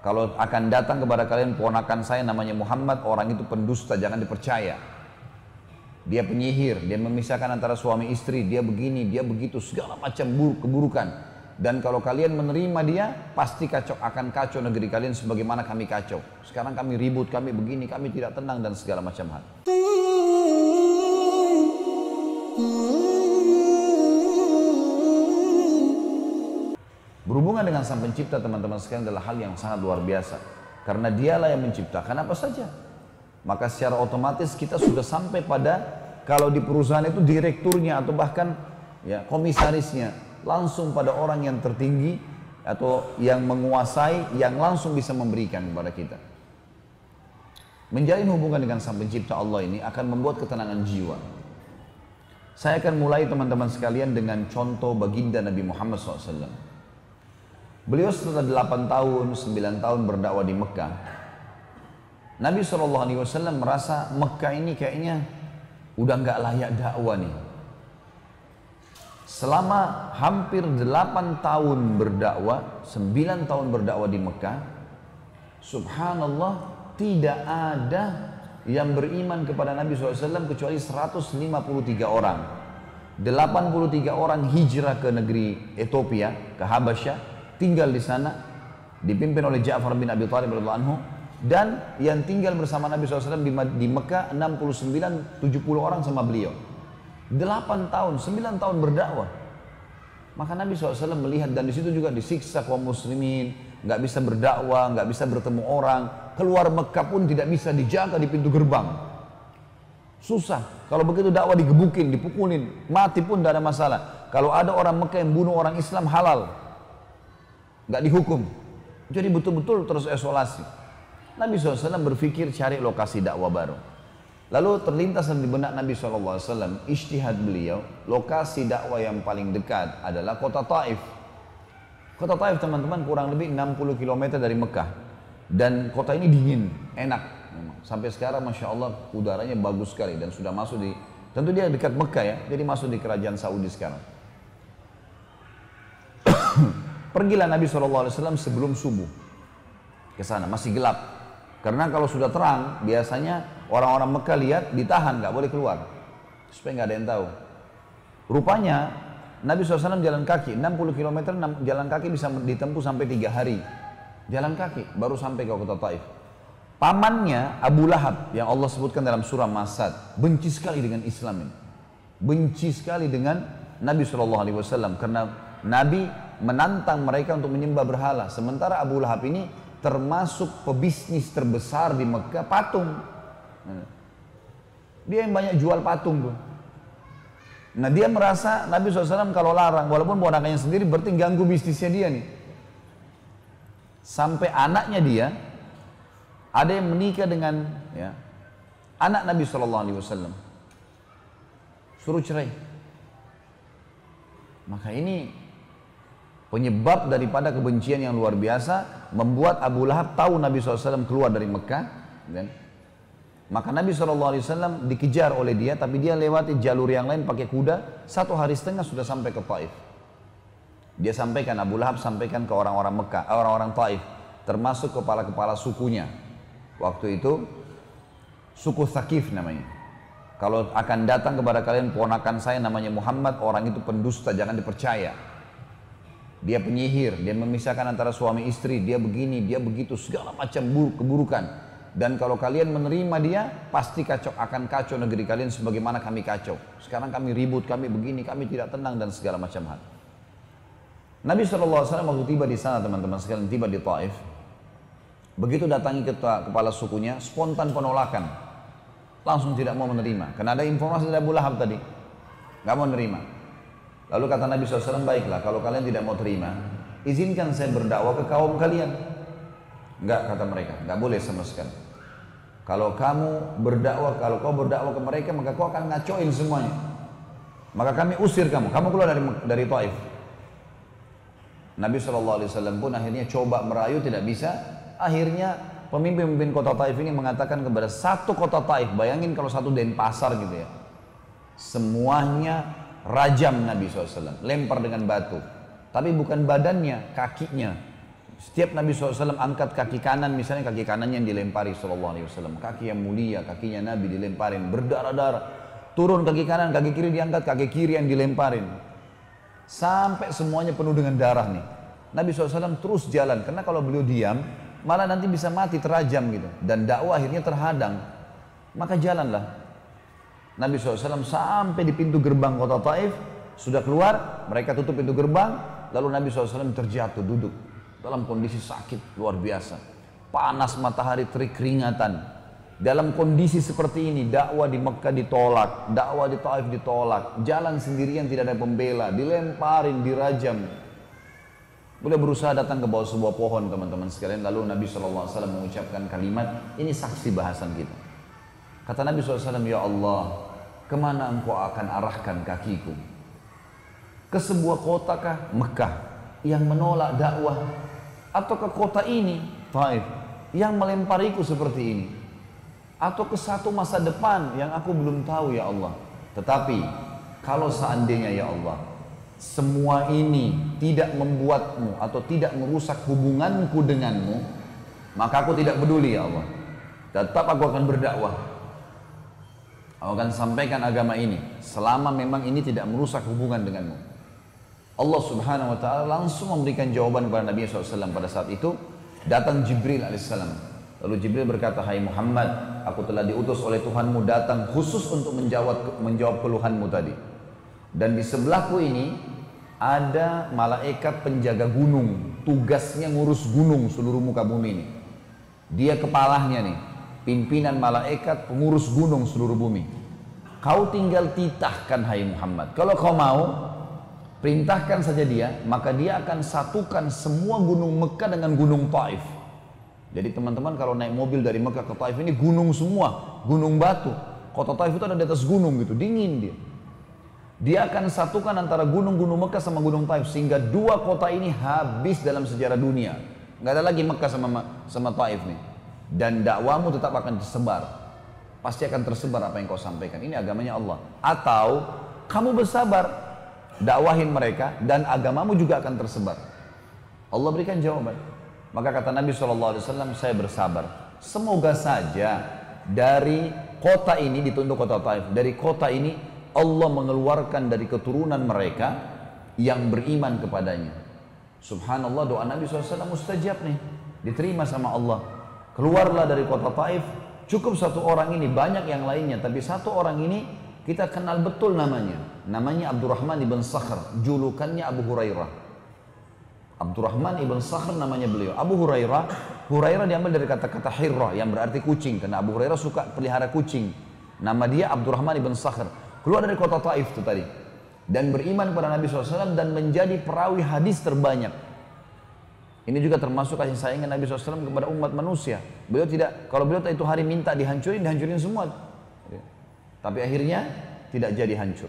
Kalau akan datang kepada kalian ponakan saya namanya Muhammad, orang itu pendusta, jangan dipercaya. Dia penyihir, dia memisahkan antara suami istri, dia begini, dia begitu, segala macam keburukan. Dan kalau kalian menerima dia, pasti akan kacau negeri kalian sebagaimana kami kacau. Sekarang kami ribut, kami begini, kami tidak tenang dan segala macam hal. Berhubungan dengan Sang Pencipta, teman-teman sekalian, adalah hal yang sangat luar biasa. Karena dialah yang menciptakan apa saja. Maka secara otomatis kita sudah sampai pada, kalau di perusahaan itu direkturnya atau bahkan ya komisarisnya, langsung pada orang yang tertinggi atau yang menguasai, yang langsung bisa memberikan kepada kita. Menjalin hubungan dengan Sang Pencipta Allah ini akan membuat ketenangan jiwa. Saya akan mulai teman-teman sekalian dengan contoh baginda Nabi Muhammad SAW. Beliau setelah 8 tahun, 9 tahun berdakwah di Mekah, Nabi SAW merasa Mekah ini kayaknya udah nggak layak dakwah nih. Selama hampir 8 tahun berdakwah, 9 tahun berdakwah di Mekah, subhanallah, tidak ada yang beriman kepada Nabi SAW kecuali 153 orang. 83 orang hijrah ke negeri Ethiopia, ke Habasyah, tinggal di sana, dipimpin oleh Ja'far bin Abi Thalib radhiyallahu anhu, dan yang tinggal bersama Nabi SAW di Mekah 69-70 orang sama beliau. 8 tahun, 9 tahun berdakwah. Maka Nabi SAW melihat, dan di situ juga disiksa kaum muslimin, nggak bisa berdakwah, nggak bisa bertemu orang, keluar Mekah pun tidak bisa dijaga di pintu gerbang. Susah. Kalau begitu dakwah digebukin, dipukulin, mati pun tidak ada masalah. Kalau ada orang Mekah yang bunuh orang Islam halal, nggak dihukum. Jadi betul-betul terus isolasi. Nabi SAW berpikir cari lokasi dakwah baru. Lalu terlintas di benak Nabi SAW, ijtihad beliau, lokasi dakwah yang paling dekat adalah kota Taif. Kota Taif, teman-teman, kurang lebih 60 km dari Mekah. Dan kota ini dingin, enak. Sampai sekarang Masya Allah udaranya bagus sekali dan sudah masuk di, tentu dia dekat Mekah ya, jadi masuk di kerajaan Saudi sekarang. Pergilah Nabi SAW sebelum subuh ke sana, masih gelap. Karena kalau sudah terang, biasanya orang-orang Mekah lihat, ditahan, nggak boleh keluar, supaya nggak ada yang tahu. Rupanya Nabi SAW jalan kaki, 60 km jalan kaki bisa ditempuh sampai 3 hari. Jalan kaki, baru sampai ke kota Taif. Pamannya Abu Lahab, yang Allah sebutkan dalam surah Masad, benci sekali dengan Islam ini. Benci sekali dengan Nabi SAW, karena Nabi menantang mereka untuk menyembah berhala. Sementara Abu Lahab ini termasuk pebisnis terbesar di Mekah, patung. Dia yang banyak jual patung tuh. Nah, dia merasa Nabi SAW kalau larang, walaupun ponakannya sendiri, berarti ganggu bisnisnya dia nih. Sampai anaknya dia ada yang menikah dengan ya, anak Nabi SAW, suruh cerai. Maka ini penyebab daripada kebencian yang luar biasa, membuat Abu Lahab tahu Nabi SAW keluar dari Mekah, kan? Maka Nabi SAW dikejar oleh dia, tapi dia lewati jalur yang lain pakai kuda. 1,5 hari sudah sampai ke Taif. Dia sampaikan, Abu Lahab sampaikan ke orang-orang Mekah, orang-orang Taif, termasuk kepala-kepala sukunya. Waktu itu suku Thaqif namanya. Kalau akan datang kepada kalian ponakan saya namanya Muhammad, orang itu pendusta, jangan dipercaya. Dia penyihir, dia memisahkan antara suami istri, dia begini, dia begitu, segala macam keburukan. Dan kalau kalian menerima dia, pasti akan kacau negeri kalian sebagaimana kami kacau. Sekarang kami ribut, kami begini, kami tidak tenang dan segala macam hal. Nabi SAW waktu tiba di sana, teman-teman sekalian, tiba di Taif, begitu datangi kepala sukunya, spontan penolakan, langsung tidak mau menerima. Karena ada informasi dari Abu Lahab tadi, nggak mau menerima. Lalu kata Nabi SAW, baiklah, kalau kalian tidak mau terima, izinkan saya berdakwah ke kaum kalian. Enggak, kata mereka, nggak boleh sama sekali. Kalau kamu berdakwah, kalau kau berdakwah ke mereka, maka kau akan ngacoin semuanya. Maka kami usir kamu keluar dari Taif. Nabi SAW pun akhirnya coba merayu, tidak bisa. Akhirnya pemimpin-pemimpin kota Taif ini mengatakan kepada satu kota Taif, bayangin kalau satu Denpasar gitu ya, semuanya rajam Nabi SAW, lempar dengan batu. Tapi bukan badannya, kakinya. Setiap Nabi SAW angkat kaki kanan, misalnya kaki kanannya yang dilempari SAW. Kaki yang mulia, kakinya Nabi dilemparin, berdarah-darah. Turun kaki kanan, kaki kiri diangkat, kaki kiri yang dilemparin. Sampai semuanya penuh dengan darah nih. Nabi SAW terus jalan, karena kalau beliau diam, malah nanti bisa mati terajam gitu. Dan dakwah akhirnya terhadang. Maka jalanlah. Nabi SAW sampai di pintu gerbang kota Taif, sudah keluar, mereka tutup pintu gerbang, lalu Nabi SAW terjatuh duduk dalam kondisi sakit luar biasa, panas matahari, terik keringatan. Dalam kondisi seperti ini, dakwah di Mekah ditolak, dakwah di Taif ditolak, jalan sendirian tidak ada pembela, dilemparin, dirajam. Beliau berusaha datang ke bawah sebuah pohon, teman-teman sekalian. Lalu Nabi SAW mengucapkan kalimat, ini saksi bahasan kita. Kata Nabi SAW, ya Allah, kemana engkau akan arahkan kakiku? Ke sebuah kota kah? Mekah, yang menolak dakwah, atau ke kota ini, Taif, yang melempariku seperti ini, atau ke satu masa depan yang aku belum tahu ya Allah. Tetapi kalau seandainya ya Allah, semua ini tidak membuatmu atau tidak merusak hubunganku denganmu, maka aku tidak peduli ya Allah. Tetap aku akan berdakwah, aku akan sampaikan agama ini selama memang ini tidak merusak hubungan denganmu. Allah Subhanahu wa ta'ala langsung memberikan jawaban kepada Nabi SAW. Pada saat itu datang Jibril alaihissalam. Lalu Jibril berkata, hai Muhammad, aku telah diutus oleh Tuhanmu datang khusus untuk menjawab keluhanmu tadi. Dan di sebelahku ini ada malaikat penjaga gunung, tugasnya ngurus gunung seluruh muka bumi ini. Dia kepalanya nih, pimpinan malaikat pengurus gunung seluruh bumi. Kau tinggal titahkan hai Muhammad, kalau kau mau perintahkan saja dia, maka dia akan satukan semua gunung Mekah dengan gunung Taif. Jadi teman-teman kalau naik mobil dari Mekah ke Taif ini gunung semua, gunung batu. Kota Taif itu ada di atas gunung gitu, dingin dia. Dia akan satukan antara gunung-gunung Mekah sama gunung Taif, sehingga dua kota ini habis dalam sejarah dunia. Nggak ada lagi Mekah sama Taif nih. Dan dakwamu tetap akan tersebar. Pasti akan tersebar apa yang kau sampaikan. Ini agamanya Allah. Atau kamu bersabar, dakwahin mereka dan agamamu juga akan tersebar. Allah berikan jawaban. Maka kata Nabi SAW, saya bersabar. Semoga saja dari kota ini, ditunduk kota Taif, dari kota ini Allah mengeluarkan dari keturunan mereka yang beriman kepadanya. Subhanallah, doa Nabi SAW mustajab nih, diterima sama Allah. Keluarlah dari kota Taif, cukup satu orang ini, banyak yang lainnya, tapi satu orang ini kita kenal betul namanya Abdurrahman ibn Sakhr, julukannya Abu Hurairah. Abdurrahman ibn Sakhr namanya beliau. Abu Hurairah diambil dari kata-kata hirrah yang berarti kucing, karena Abu Hurairah suka pelihara kucing. Nama dia Abdurrahman ibn Sakhr. Keluar dari kota Taif itu tadi dan beriman kepada Nabi SAW dan menjadi perawi hadis terbanyak. Ini juga termasuk kasih sayangnya Nabi SAW kepada umat manusia. Beliau tidak, kalau beliau itu hari minta dihancurin semua. Tapi akhirnya tidak jadi hancur.